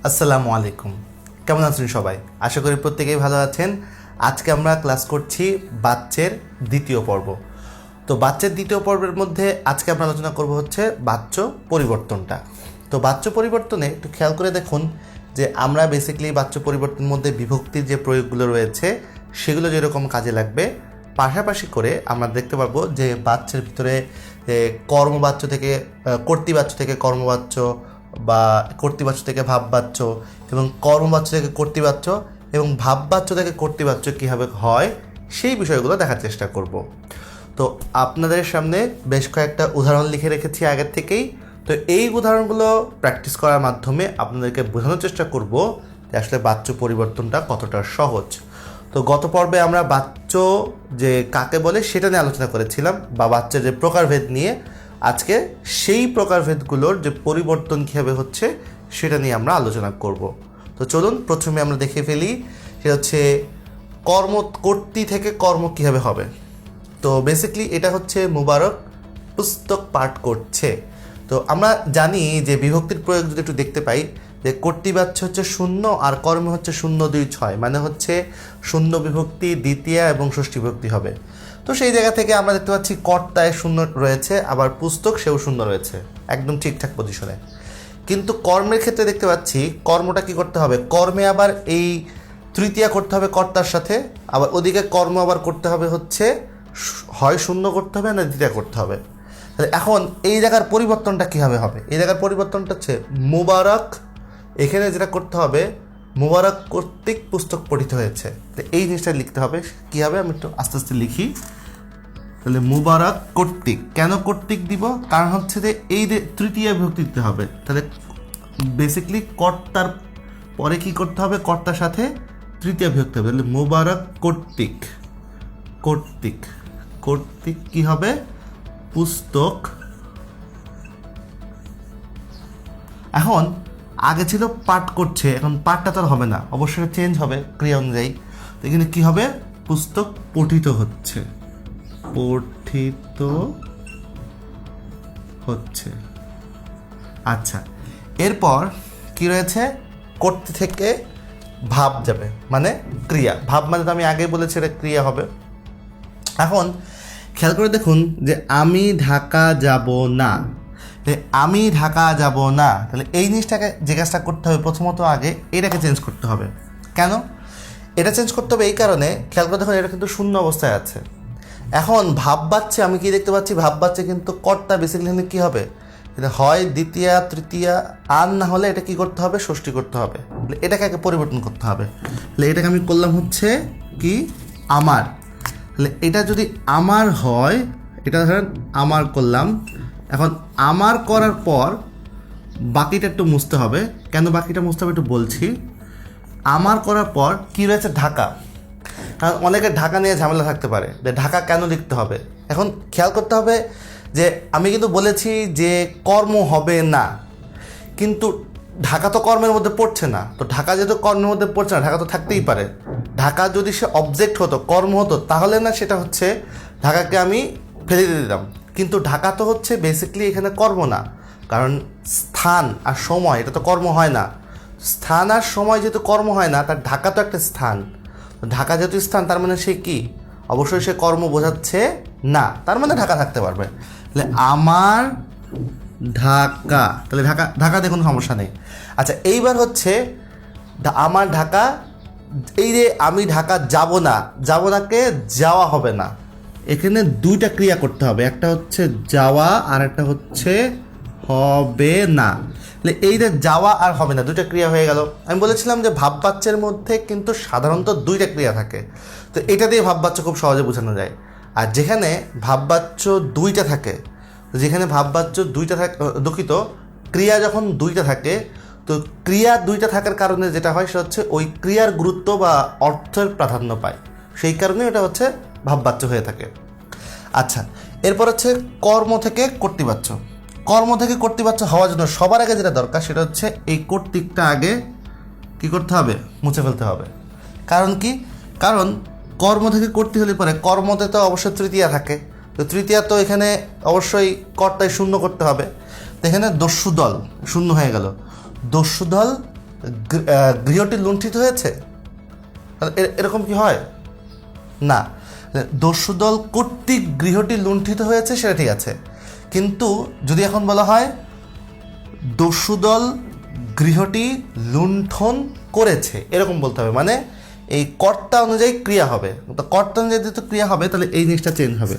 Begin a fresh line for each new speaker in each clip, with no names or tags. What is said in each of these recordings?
আসসালামু আলাইকুম। কেমন আছেন সবাই? আশা করি প্রত্যেকেই ভালো আছেন। আজকে আমরা ক্লাস করছি বাচ্চের দ্বিতীয় পর্ব। তো বাচ্চের দ্বিতীয় পর্বের মধ্যে আজকে আমরা আলোচনা করব হচ্ছে বাচ্য পরিবর্তনটা। তো বাচ্য পরিবর্তনে একটু খেয়াল করে দেখুন যে আমরা বেসিক্যালি বাচ্য পরিবর্তনের মধ্যে বিভক্তির যে প্রয়োগগুলো রয়েছে সেগুলো যেরকম কাজে লাগবে, পাশাপাশি করে আমরা দেখতে পারবো যে বাচ্চের ভিতরে কর্মবাচ্য থেকে কর্তৃবাচ্য থেকে কর্মবাচ্য বা কর্তৃবাচ্য থেকে ভাববাচ্য এবং কর্মবাচ্য থেকে কর্তৃবাচ্য এবং ভাববাচ্য থেকে কর্তৃবাচ্য কীভাবে হয় সেই বিষয়গুলো দেখার চেষ্টা করব। তো আপনাদের সামনে বেশ কয়েকটা উদাহরণ লিখে রেখেছি আগের থেকেই। তো এই উদাহরণগুলো প্র্যাকটিস করার মাধ্যমে আপনাদেরকে বোঝানোর চেষ্টা করব যে আসলে বাচ্য পরিবর্তনটা কতটা সহজ। তো গত পর্বে আমরা বাচ্য যে কাকে বলে সেটা নিয়ে আলোচনা করেছিলাম, বা বাচ্চার যে প্রকারভেদ নিয়ে। আজকে সেই প্রকারভেদগুলোর যে পরিবর্তন কীভাবে হচ্ছে সেটা নিয়ে আমরা আলোচনা করব। তো চলুন প্রথমে আমরা দেখে ফেলি সেটা হচ্ছে কর্তৃ থেকে কর্ম কীভাবে হবে। তো বেসিক্যালি এটা হচ্ছে মুবারক পুস্তক পাঠ করছে। তো আমরা জানি যে বিভক্তির প্রয়োগ যদি একটু দেখতে পাই যে কর্তৃবাচ্য হচ্ছে 0 আর কর্ম হচ্ছে 0, 2, 6, মানে হচ্ছে 0 বিভক্তি, দ্বিতীয়া এবং ষষ্ঠী বিভক্তি হবে। তো সেই জায়গা থেকে আমরা দেখতে পাচ্ছি কর্তায় 0 রয়েছে, আবার পুস্তক সেও 0 রয়েছে, একদম ঠিকঠাক পজিশনে। কিন্তু কর্মের ক্ষেত্রে দেখতে পাচ্ছি কর্মটা কি করতে হবে, কর্মে আবার এই তৃতীয়া করতে হবে কর্তার সাথে, আবার ওদিকে কর্ম আবার করতে হবে হচ্ছে হয় 0 করতে হবে না দ্বিতীয়া করতে হবে। এখন এই জায়গার পরিবর্তনটা কীভাবে হবে? এই জায়গার পরিবর্তনটা হচ্ছে মুবারক, এখানে যেটা করতে হবে মুবারক কর্তৃক পুস্তক পঠিত হয়েছে। তো এই জিনিসটা লিখতে হবে। কী হবে আমি একটু আস্তে আস্তে লিখি। তাহলে মুবারক কর্তৃক, কেন কর্তৃক দিব? কারণ হচ্ছে যে এই যে তৃতীয় বিভক্তি দিতে হবে। তাহলে বেসিক্যালি কর্তার পরে কি করতে হবে, কর্তার সাথে তৃতীয় বিভক্তি হবে। তাহলে মুবারক কর্তৃক, কর্তৃক কর্তৃক কী হবে, পুস্তক। এখন আগে ছিল পাঠ করছে, এখন পাঠটা তো আর হবে না, অবশ্যই চেঞ্জ হবে ক্রিয়া অনুযায়ী। তো এখানে কী হবে, পুস্তক পঠিত হচ্ছে, পঠিত হচ্ছে। আচ্ছা, এরপর কি রয়েছে, কর্তৃ থেকে ভাব যাবে, মানে ক্রিয়া। ভাব মানে তো আমি আগেই বলেছি এটা ক্রিয়া হবে। এখন খেয়াল করে দেখুন যে আমি ঢাকা যাব না, আমি ঢাকা যাব না। তাহলে এই জিনিসটাকে যে কাজটা করতে হবে প্রথমত আগে এটাকে চেঞ্জ করতে হবে। কেন এটা চেঞ্জ করতে হবে? এই কারণে খেয়াল করে দেখুন এটা কিন্তু 0 অবস্থায় আছে। এখন ভাববাচ্যে আমি কি দেখতে পাচ্ছি, ভাববাচ্যে কিন্তু কর্তা বেসিক্যালি কী হবে, এটা হয় দ্বিতীয়া তৃতীয়া, আর না হলে এটা কি করতে হবে, ষষ্ঠী করতে হবে। এটাকে আগে পরিবর্তন করতে হবে। তাহলে এটাকে আমি করলাম হচ্ছে কি আমার। তাহলে এটা যদি আমার হয়, এটা ধরেন আমার করলাম। এখন আমার করার পর বাকিটা একটু মুছতে হবে। কেন বাকিটা মুছতে হবে একটু বলছি। আমার করার পর কি রয়েছে, ঢাকা। কারণ অনেকে ঢাকা নিয়ে ঝামেলা থাকতে পারে যে ঢাকা কেন লিখতে হবে। এখন খেয়াল করতে হবে যে আমি কিন্তু বলেছি যে কর্ম হবে না, কিন্তু ঢাকা তো কর্মের মধ্যে পড়ছে না। তো ঢাকা যেহেতু কর্মের মধ্যে পড়ছে না, ঢাকা তো থাকতেই পারে। ঢাকা যদি সে অবজেক্ট হতো, কর্ম হতো, তাহলে না সেটা হচ্ছে ঢাকাকে আমি ফেলে দিয়ে দিতাম। কিন্তু ঢাকা তো হচ্ছে বেসিক্যালি এখানে কর্ম না, কারণ স্থান আর সময় এটা তো কর্ম হয় না। স্থান আর সময় যেহেতু কর্ম হয় না, তার ঢাকা তো একটা স্থান। ঢাকা যেহেতু স্থান, তার মানে সে কি, অবশ্যই সে কর্ম বোঝাচ্ছে না, তার মানে ঢাকা থাকতে পারবে। তাহলে আমার ঢাকা, তাহলে ঢাকা ঢাকা দেখুন সমস্যা নেই। আচ্ছা, এইবার হচ্ছে আমার ঢাকা, এই যে আমি ঢাকা যাব না, যাব নাকে যাওয়া হবে না। এখানে দুইটা ক্রিয়া করতে হবে, একটা হচ্ছে যাওয়া আর একটা হচ্ছে হবে না। তাহলে এই যে যাওয়া আর হবে না দুইটা ক্রিয়া হয়ে গেল। আমি বলেছিলাম যে ভাববাচ্যের মধ্যে কিন্তু সাধারণত দুইটা ক্রিয়া থাকে। তো এটা দিয়ে ভাববাচ্য খুব সহজে বোঝানো যায়। আর যেখানে ভাববাচ্য দুইটা থাকে, যেখানে ভাববাচ্য দুইটা থাকে, দুঃখিত, ক্রিয়া যখন দুইটা থাকে, তো ক্রিয়া দুইটা থাকার কারণে যেটা হয় সেটা হচ্ছে ওই ক্রিয়ার গুরুত্ব বা অর্থের প্রাধান্য পায়, সেই কারণে এটা হচ্ছে ভাববাচ্য হয়ে থাকে। আচ্ছা, এরপর হচ্ছে কর্ম থেকে কর্তৃবাচ্য। কর্ম থেকে কর্তৃবাচ্য হওয়ার জন্য সবার আগে যেটা দরকার সেটা হচ্ছে এই কর্তৃকটা আগে কি করতে হবে, মুছে ফেলতে হবে। কারণ কি, কারণ কর্ম থেকে কর্তৃ হলে পরে কর্মতে তো অবশ্যই তৃতীয়া থাকে। তো তৃতীয়া তো এখানে অবশ্যই কর্তায় 0 করতে হবে। তো এখানে দস্যু দল 0 হয়ে গেল। দস্যু দল গৃহটি লুণ্ঠিত হয়েছে, এরকম কি হয় না। দস্যুদল কর্তৃক গৃহটি লুণ্ঠিত হয়েছে সেটা ঠিক আছে, কিন্তু যদি এখন বলা হয় দস্যুদল গৃহটি লুণ্ঠন করেছে, এরকম বলতে হবে, মানে এই কর্তা অনুযায়ী ক্রিয়া হবে। তো কর্তা অনুযায়ী যেহেতু ক্রিয়া হবে তাহলে এই জিনিসটা চেঞ্জ হবে।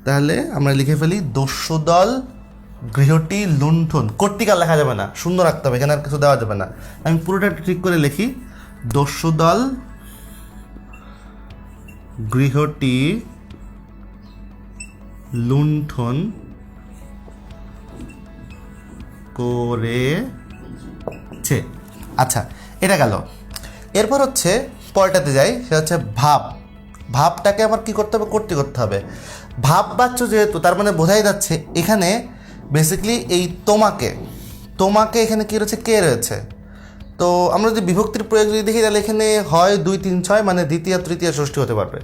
তাহলে আমরা লিখে ফেলি দস্যুদল গৃহটি লুণ্ঠন, কর্তৃকাল লেখা যাবে না, শূন্য রাখতে হবে, এখানে আর কিছু দেওয়া যাবে না। আমি পুরোটা ঠিক করে লিখি, দস্যুদল গৃহটি লুণ্ঠন করেছে। আচ্ছা, এটা গেল। এরপর হচ্ছে পরেরটাতে যাই, সেটা হচ্ছে ভাব। ভাবটাকে আমার কি করতে হবে, কর্তৃ করতে হবে। ভাব বাচ্য যেহেতু, তার মানে বোঝাই যাচ্ছে এখানে বেসিক্যালি এই তোমাকে এখানে কি রয়েছে, কে রয়েছে। তো আমরা যদি বিভক্তির প্রয়োগ যদি দেখি তাহলে এখানে হয় 2, 3, 6, মানে দ্বিতীয় তৃতীয় ষষ্ঠী হতে পারবে।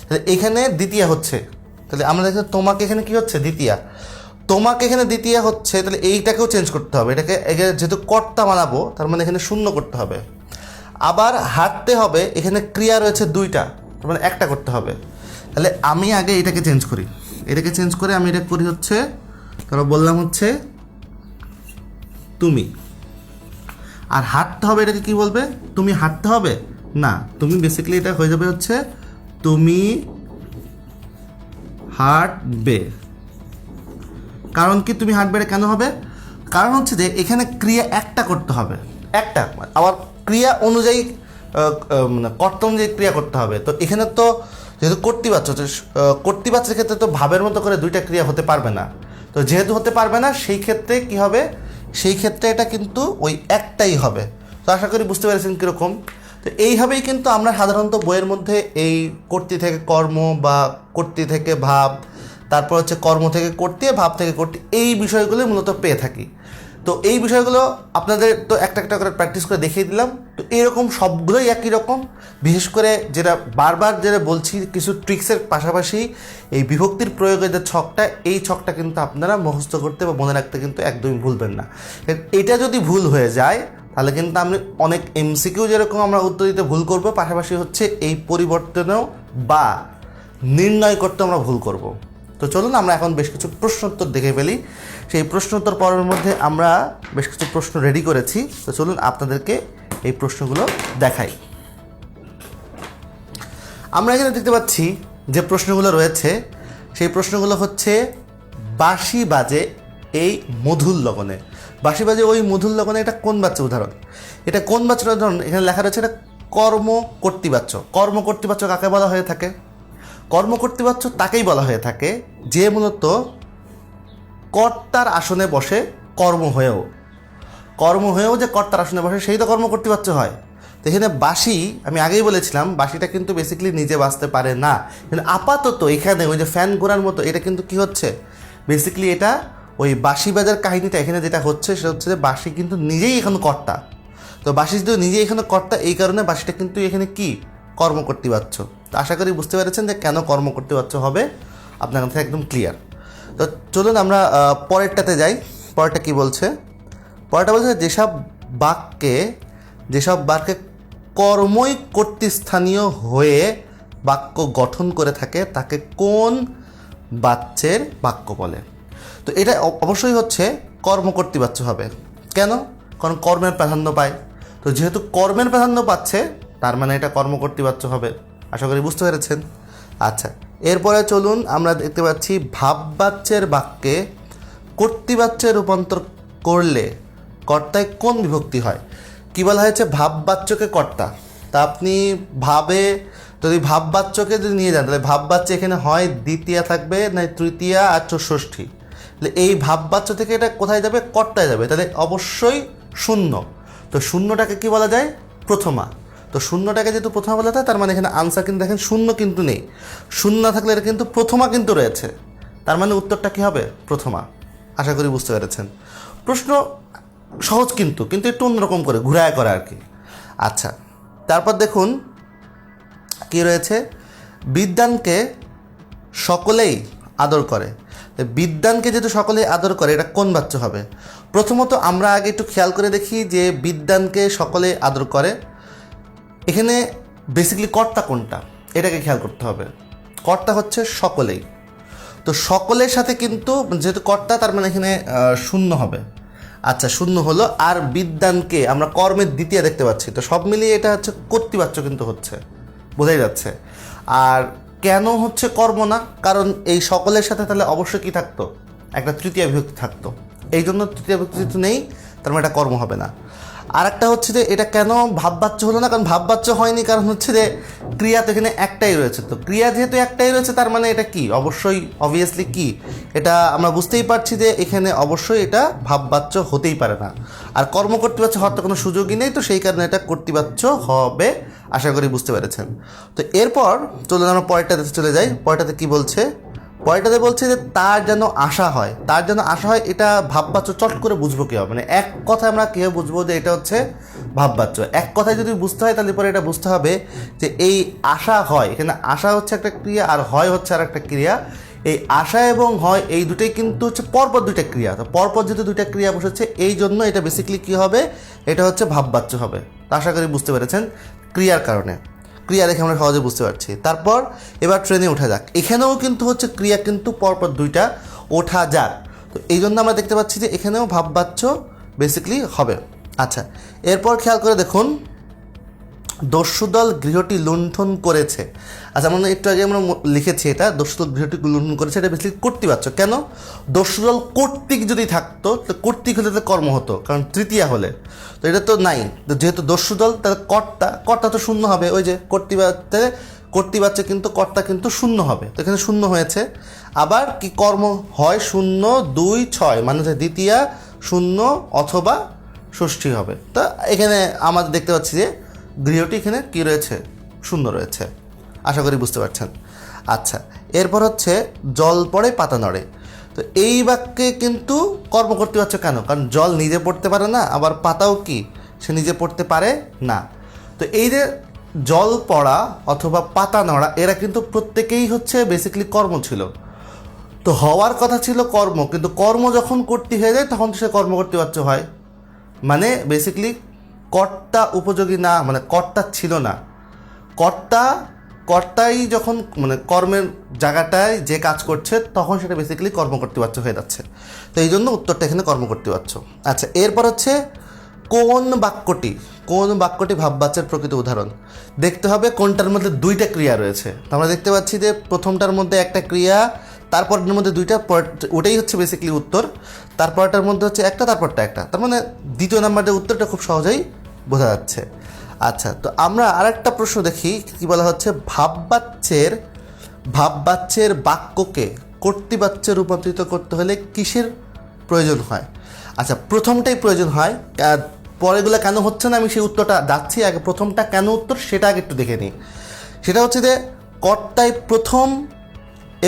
তাহলে এখানে দ্বিতীয় হচ্ছে, তাহলে আমরা দেখি তোমাকে এখানে কি হচ্ছে, দ্বিতীয়া। তোমাকে এখানে দ্বিতীয় হচ্ছে, তাহলে এইটাকেও চেঞ্জ করতে হবে, এটাকে যেহেতু কর্তা বানাবো তার মানে এখানে শূন্য করতে হবে। আবার হাঁটতে হবে, এখানে ক্রিয়া রয়েছে 2টা, তার মানে একটা করতে হবে। তাহলে আমি আগে এটাকে চেঞ্জ করি, এটাকে চেঞ্জ করে আমি এটা করি হচ্ছে, তারপর বললাম হচ্ছে তুমি। আর হাঁটতে হবে, এটাকে কি বলবে, তুমি হাঁটতে হবে না, তুমি বেসিক্যালি এটা হয়ে যাবে হচ্ছে তুমি হাঁটবে। কারণ কি তুমি হাঁটবে, এটা কেন হবে, কারণ হচ্ছে যে এখানে ক্রিয়া একটা করতে হবে, একটা, আবার ক্রিয়া অনুযায়ী মানে কর্তা অনুযায়ী ক্রিয়া করতে হবে। তো এখানে তো যেহেতু কর্তৃবাচ্য, কর্তৃবাচ্যের ক্ষেত্রে তো ভাবের মতো করে 2টা ক্রিয়া হতে পারবে না। তো যেহেতু হতে পারবে না, সেই ক্ষেত্রে কি হবে, সেই ক্ষেত্রে এটা কিন্তু ওই একটাই হবে। তো আশা করি বুঝতে পেরেছেন কীরকম। তো এইভাবেই কিন্তু আমরা সাধারণত বইয়ের মধ্যে এই কর্তৃ থেকে কর্ম বা কর্তৃ থেকে ভাব, তারপর হচ্ছে কর্ম থেকে কর্তৃ, ভাব থেকে কর্তৃ, এই বিষয়গুলো মূলত পেয়ে থাকি। তো এই বিষয়গুলো আপনাদের তো একটা একটা করে প্র্যাকটিস করে দেখিয়ে দিলাম। তো এরকম সবগুলোই একই রকম, বিশেষ করে যেটা বারবার যেটা বলছি, কিছু ট্রিক্সের পাশাপাশি এই বিভক্তির প্রয়োগের যে ছকটা, এই ছকটা কিন্তু আপনারা মুখস্থ করতে বা মনে রাখতে কিন্তু একদমই ভুলবেন না। এটা যদি ভুল হয়ে যায় তাহলে কিন্তু আমি অনেক এমসিকিউ যেরকম আমরা উত্তর দিতে ভুল করব, পাশাপাশি হচ্ছে এই পরিবর্তনেও বা নির্ণয় করতে আমরা ভুল করব। তো চলুন আমরা এখন বেশ কিছু প্রশ্নোত্তর দেখে ফেলি। সেই প্রশ্নোত্তর পর্বের মধ্যে আমরা বেশ কিছু প্রশ্ন রেডি করেছি। তো চলুন আপনাদেরকে এই প্রশ্নগুলো দেখাই। আমরা এখানে দেখতে পাচ্ছি যে প্রশ্নগুলো রয়েছে, সেই প্রশ্নগুলো হচ্ছে বাঁশি বাজে এই মধুর লগনে। বাঁশি বাজে ওই মধুর লগনে, এটা কোন বাচ্চার উদাহরণ, এটা কোন বাচ্চার উদাহরণ, এখানে লেখা রয়েছে এটা কর্ম কর্তৃবাচ্য। কর্ম কর্তৃবাচ্য কাকে বলা হয়ে থাকে, কর্মকর্তৃবাচ্য তাকেই বলা হয়ে থাকে যে মূলত কর্তার আসনে বসে, কর্ম হয়েও যে কর্তার আসনে বসে সেই তো কর্মকর্তৃবাচ্য হয়। তো এখানে বাঁশি, আমি আগেই বলেছিলাম বাঁশিটা কিন্তু বেসিক্যালি নিজে বাজতে পারে না, কিন্তু আপাতত এখানে ওই যে ফ্যান ঘোরার মতো এটা কিন্তু কি হচ্ছে, বেসিক্যালি এটা ওই বাঁশি বাজার কাহিনীটা এখানে যেটা হচ্ছে সেটা হচ্ছে যে বাঁশি কিন্তু নিজেই এখন কর্তা। তো বাঁশি যদি নিজেই এখানে কর্তা, এই কারণে বাঁশিটা কিন্তু এখানে কি, কর্মকর্তৃবাচ্য। তো আশা করি বুঝতে পেরেছেন যে কেন কর্মকর্তৃবাচ্য হবে, আপনার কাছে একদম ক্লিয়ার। তো চলুন আমরা পরেরটাতে যাই। পরেরটা কি বলছে, পরেরটা বলছে যেসব বাক্যে কর্মই কর্তৃস্থানীয় হয়ে বাক্য গঠন করে থাকে তাকে কোন বাচ্যের বাক্য বলে। তো এটা অবশ্যই হচ্ছে কর্মকর্তৃবাচ্য হবে। কেন, কারণ কর্মের প্রাধান্য পায়। তো যেহেতু কর্মের প্রাধান্য পাচ্ছে তার মানে এটা কর্মকর্তৃবাচ্য হবে। আশা করি বুঝতে পেরেছেন। আচ্ছা, এরপরে চলুন আমরা দেখতে পাচ্ছি ভাববাচ্যের বাক্যে কর্তৃবাচ্যে রূপান্তর করলে কর্তায় কোন বিভক্তি হয়। কী বলা হয়েছে, ভাববাচ্যকে কর্তা। তা আপনি যদি ভাববাচ্যকে যদি নিয়ে যান তাহলে ভাববাচ্য এখানে হয় দ্বিতীয়া থাকবে, না তৃতীয়া আর ষষ্ঠী। তাহলে এই ভাববাচ্য থেকে এটা কোথায় যাবে, কর্তায় যাবে, তাহলে অবশ্যই শূন্য। তো শূন্যটাকে কি বলা যায়, প্রথমা। তো শূন্যটাকে যেহেতু প্রথমা বলা যায় তার মানে এখানে আনসার কিন্তু দেখেন শূন্য কিন্তু নেই, শূন্য থাকলে এটা কিন্তু প্রথমা কিন্তু রয়েছে, তার মানে উত্তরটা কী হবে, প্রথমা। আশা করি বুঝতে পেরেছেন। প্রশ্ন সহজ কিন্তু একটু অন্যরকম করে ঘুরায় করা আর কি। আচ্ছা, তারপর দেখুন কি রয়েছে, বিদ্বানকে সকলেই আদর করে। বিদ্বানকে যেহেতু সকলেই আদর করে, এটা কোন বাচ্য হবে, প্রথমত আমরা আগে একটু খেয়াল করে দেখি যে বিদ্বানকে সকলে আদর করে, এখানে বেসিক্যালি কর্তা কোনটা এটাকে খেয়াল করতে হবে। কর্তা হচ্ছে সকলেই, তো সকলের সাথে কিন্তু যেহেতু কর্তা তার মানে এখানে শূন্য হবে। আচ্ছা, শূন্য হলো। আর বিদ্বানকে আমরা কর্মের দ্বিতীয় দেখতে পাচ্ছি, তো সব মিলিয়ে এটা হচ্ছে কর্তৃবাচ্য কিন্তু হচ্ছে, বোঝাই যাচ্ছে। আর কেন হচ্ছে কর্ম না, কারণ এই সকলের সাথে তাহলে অবশ্যই কী থাকতো, একটা তৃতীয় বিভক্তি থাকতো, এই জন্য তৃতীয় বিভক্তি নেই, তার মানে এটা কর্ম হবে না। আর একটা হচ্ছে যে এটা কেন ভাববাচ্য হলো না, কারণ ভাববাচ্য হয়নি কারণ হচ্ছে যে ক্রিয়া তো এখানে একটাই রয়েছে, তো ক্রিয়া যেহেতু একটাই রয়েছে তার মানে এটা কি, অবশ্যই অবভিয়াসলি কি, এটা আমরা বুঝতেই পারছি যে এখানে অবশ্যই এটা ভাববাচ্য হতেই পারে না। আর কর্ম কর্তৃবাচ্য হওয়ার তো কোনো সুযোগই নেই, তো সেই কারণে এটা কর্তৃবাচ্য হবে, আশা করি বুঝতে পেরেছেন। তো এরপর চলুন আমরা পরেরটাতে চলে যাই। পরেরটাতে কি বলছে, পরেরটাতে বলছে যে তার যেন আশা হয়, তার যেন আশা হয়, এটা ভাববাচ্য চট করে বুঝবো কীভাবে, মানে এক কথায় আমরা কীভাবে বুঝবো যে এটা হচ্ছে ভাববাচ্য। এক কথায় যদি বুঝতে হয় তাহলে পরে এটা বুঝতে হবে যে এই আশা হয়, এখানে আশা হচ্ছে একটা ক্রিয়া আর হয় হচ্ছে আর একটা ক্রিয়া। এই আশা এবং হয় এই দুটোই কিন্তু হচ্ছে পরপর দুইটা ক্রিয়া, তো পরপর যেহেতু দুইটা ক্রিয়া বসেছে এই জন্য এটা বেসিক্যালি কী হবে, এটা হচ্ছে ভাববাচ্য হবে। তো আশা করি বুঝতে পেরেছেন, ক্রিয়ার কারণে, ক্রিয়া দেখে আমরা সহজে বুঝতে পারছি। তারপর এবার ট্রেনে ওঠা যাক, এখানেও কিন্তু হচ্ছে ক্রিয়া কিন্তু পরপর দুইটা, ওঠা যাক, তো এই জন্য আমরা দেখতে পাচ্ছি যে এখানেও ভাববাচ্য বেসিক্যালি হবে। আচ্ছা, এরপর খেয়াল করে দেখুন, দস্যুদল গৃহটি লুণ্ঠন করেছে। আচ্ছা, আমরা একটু আগে আমরা লিখেছি এটা, দস্যুদল গৃহটি লুণ্ঠন করেছে, এটা বেসিক্যালি কর্তৃবাচ্য। কেন, দস্যুদল কর্তৃক যদি থাকতো তো কর্তৃক হলে তো কর্ম হতো, কারণ তৃতীয়া হলে, তো এটা তো নাই, তো যেহেতু দস্যুদল তাহলে কর্তা, কর্তা তো শূন্য হবে, ওই যে কর্তৃবাচ্যে, কর্তৃবাচ্যে কিন্তু কর্তা কিন্তু শূন্য হবে, তো এখানে শূন্য হয়েছে। আবার কি কর্ম হয়, 0, 2, 6 মানে দ্বিতীয়া শূন্য অথবা ষষ্ঠী হবে। তো এখানে আমাদের দেখতে পাচ্ছি যে গৃহটি এখানে কী রয়েছে, শূন্য রয়েছে, আশা করি বুঝতে পারছেন। আচ্ছা, এরপর হচ্ছে জল পড়ে পাতা নড়ে, তো এই বাক্যে কিন্তু কর্ম কর্তৃবাচ্য কেন, কারণ জল নিজে পড়তে পারে না, আবার পাতাও কি সে নিজে পড়তে পারে না। তো এই যে জল পড়া অথবা পাতা নড়া এরা কিন্তু প্রত্যেকেই হচ্ছে বেসিক্যালি কর্ম ছিল, তো হওয়ার কথা ছিল কর্ম, কিন্তু কর্ম যখন কর্তৃ হয়ে যায় তখন সে কর্ম কর্তৃবাচ্য হয়, মানে বেসিক্যালি কর্তা উপযোগী না, মানে কর্তা ছিল না, কর্তাই যখন মানে কর্মের জায়গাটায় যে কাজ করছে তখন সেটা বেসিক্যালি কর্মকর্তৃবাচ্য হয়ে যাচ্ছে, তো এই জন্য উত্তরটা এখানে কর্মকর্তৃবাচ্য। আচ্ছা, এরপর হচ্ছে কোন বাক্যটি ভাববাচ্যের প্রকৃত উদাহরণ, দেখতে হবে কোনটার মধ্যে দুইটা ক্রিয়া রয়েছে। তো আমরা দেখতে পাচ্ছি যে প্রথমটার মধ্যে একটা ক্রিয়া, তারপরের মধ্যে দুইটা, ওটাই হচ্ছে বেসিক্যালি উত্তর, তারপরটার মধ্যে হচ্ছে একটা, তারপরটা একটা, তার মানে দ্বিতীয় নাম্বারের উত্তরটা খুব সহজেই বোঝা যাচ্ছে। আচ্ছা, তো আমরা আরেকটা প্রশ্ন দেখি, কি বলা হচ্ছে, ভাববাচ্যের বাক্যকে কর্তৃবাচ্যে রূপান্তরিত করতে হলে কিসের প্রয়োজন হয়। আচ্ছা, প্রথমটাই প্রয়োজন হয়, পরেগুলো কেন হচ্ছে না আমি সেই উত্তরটা যাচ্ছি, আগে প্রথমটা কেন উত্তর সেটা আগে একটু দেখে নিই। সেটা হচ্ছে যে কর্তায় প্রথম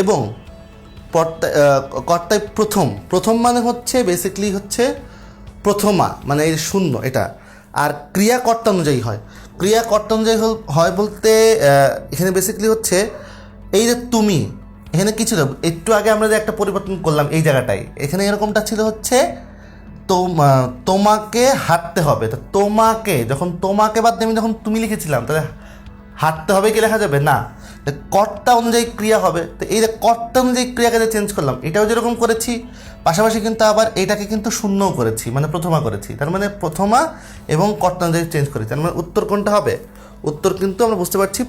এবং কর্তায় প্রথম মানে হচ্ছে বেসিক্যালি হচ্ছে প্রথমা, মানে এই শূন্য এটা, আর ক্রিয়া কর্তা অনুযায়ী হয়, ক্রিয়া কর্তা অনুযায়ী হয় বলতে এখানে বেসিক্যালি হচ্ছে এই যে তুমি, এখানে কি ছিল একটু আগে আমরা যে একটা পরিবর্তন করলাম এই জায়গাটায়, এখানে এরকমটা ছিল হচ্ছে তোমাকে হাঁটতে হবে, তো তোমাকে যখন তোমাকে বাদ দিয়ে আমি যখন তুমি লিখেছিলাম তাহলে হাঁটতে হবে কি লেখা যাবে না, কর্তা অনুযায়ী ক্রিয়া হবে, তো এই যে কর্তা অনুযায়ী ক্রিয়াকে যে চেঞ্জ করলাম এটাও যেরকম করেছি, পাশাপাশি কিন্তু আবার এটাকে কিন্তু শূন্যও করেছি, মানে প্রথমা করেছি, তার মানে প্রথমা এবং কর্তা অনুযায়ী চেঞ্জ করেছি, তার মানে উত্তর কোনটা হবে, উত্তর কিন্তু আমরা বুঝতে পারছি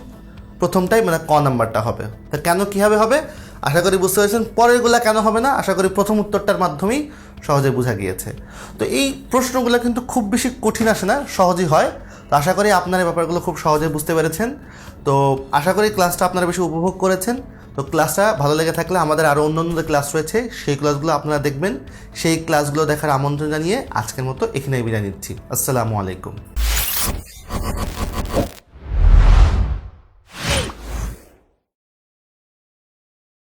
প্রথমটাই, মানে ক নাম্বারটা হবে। তা কেন কীভাবে হবে আশা করি বুঝতে পেরেছেন, পরেরগুলা কেন হবে না আশা করি প্রথম উত্তরটার মাধ্যমেই সহজে বোঝা গিয়েছে। তো এই প্রশ্নগুলো কিন্তু খুব বেশি কঠিন আসে না, সহজই হয়, তো আশা করি আপনারা এই ব্যাপারগুলো খুব সহজে বুঝতে পেরেছেন। তো আশা করি ক্লাসটা আপনারা বেশি উপভোগ করেছেন। তো ক্লাসটা ভালো লেগে থাকলে আমাদের আরও অন্য ক্লাস রয়েছে, সেই ক্লাসগুলো আপনারা দেখবেন, সেই ক্লাসগুলো দেখার আমন্ত্রণ জানিয়ে আজকের মতো এখানেই বিদায় নিচ্ছি। আসসালামু আলাইকুম।